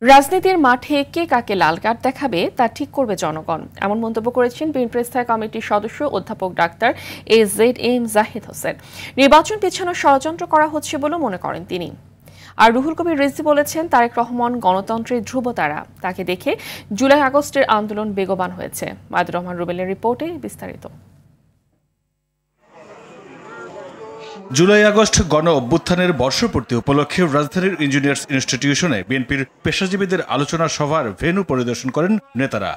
রাজনীতির মাঠে কে কাকে লাল কার্ড দেখাবে তা ঠিক করবে জনগণ, এমন মন্তব্য করেছেন বিএনপির স্থায়ী কমিটির সদস্য অধ্যাপক ডাক্তার AZM জাহিদ হোসেন। নির্বাচন পেছানোর ষড়যন্ত্র করা হচ্ছে বলে মনে করেন তিনি। আর রুহুল কবির রিজভী বলেছেন, তারেক রহমান গণতন্ত্রের ধ্রুবতারা, তাকে দেখে জুলাই আগস্টের আন্দোলন বেগবান হয়েছে। মাইদুর রহমান রুবেলের রিপোর্টে বিস্তারিত। জুলাই আগস্ট গণ অভ্যুত্থানের বর্ষপূর্তি উপলক্ষে রাজধানীর ইঞ্জিনিয়ার্স ইনস্টিটিউশনে বিএনপির পেশাজীবীদের আলোচনা সভার ভেন্যু পরিদর্শন করেন নেতারা।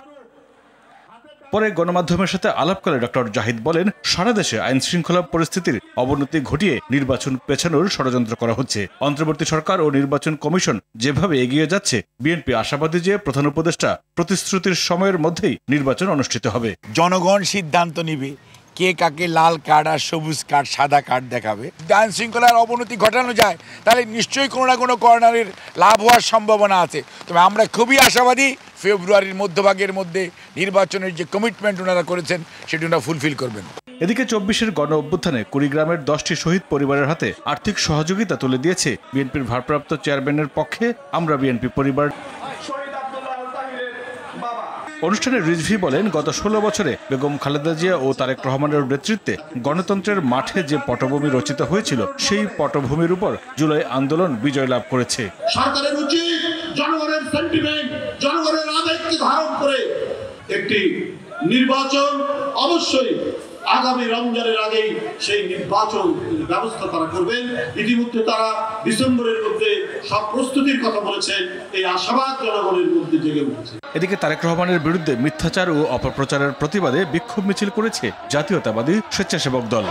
পরে গণমাধ্যমের সাথে আলাপকালে ডক্টর জাহিদ বলেন, সারা দেশে আইন শৃঙ্খলা পরিস্থিতির অবনতি ঘটিয়ে নির্বাচন পেছানোর ষড়যন্ত্র করা হচ্ছে। অন্তর্বর্তী সরকার ও নির্বাচন কমিশন যেভাবে এগিয়ে যাচ্ছে, বিএনপি আশাবাদী যে প্রধান উপদেষ্টা প্রতিশ্রুতির সময়ের মধ্যেই নির্বাচন অনুষ্ঠিত হবে। জনগণ সিদ্ধান্ত নিবে কে কাকে লাল কার্ড আর সবুজ কার্ড সাদা কার্ড দেখাবে। আইন শৃঙ্খলার অবনতি ঘটানো যায় তাহলে নিশ্চয়ই কোনো না কোনো কর্নারের লাভ হওয়ার সম্ভাবনা আছে। তবে আমরা খুবই আশাবাদী ফেব্রুয়ারির মধ্যভাগের মধ্যে নির্বাচনের যে কমিটমেন্ট ওনারা করেছেন সেটি ওনারা ফুলফিল করবেন। এদিকে 24-এর গণ অভ্যুত্থানে কুড়িগ্রামের 10টি শহীদ পরিবারের হাতে আর্থিক সহযোগিতা তুলে দিয়েছে বিএনপির ভারপ্রাপ্ত চেয়ারম্যানের পক্ষে আমরা বিএনপি পরিবার। অনুষ্ঠানে রিজভী বলেন, গত 16 বছরে বেগম খালেদা জিয়া ও তারেক রহমানের নেতৃত্বে গণতন্ত্রের মাঠে যে পটভূমি রচিত হয়েছিল, সেই পটভূমির উপর জুলাই আন্দোলন বিজয় লাভ করেছে। সরকারের উচিত জনগণের সেন্টিমেন্ট, জনগণের আবেগকে ধারণ করে একটি নির্বাচন অবশ্যই আগামী রমজানের আগেই সেই নির্বাচন ব্যবস্থা তারা করবেন। ইতিমধ্যে তারা ডিসেম্বরের মধ্যে সব প্রস্তুতির কথা বলেছেন। এই আশাবাদ জনগণের মধ্যে জেগে উঠেছে। এদিকে তারেক রহমানের বিরুদ্ধে মিথ্যাচার ও অপপ্রচারের প্রতিবাদে বিক্ষোভ মিছিল করেছে জাতীয়তাবাদী স্বেচ্ছাসেবক দল।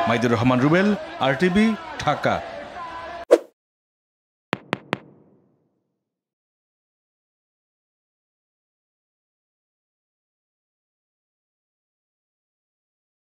মাইদুর রহমান রুবেল, RTV, ঢাকা।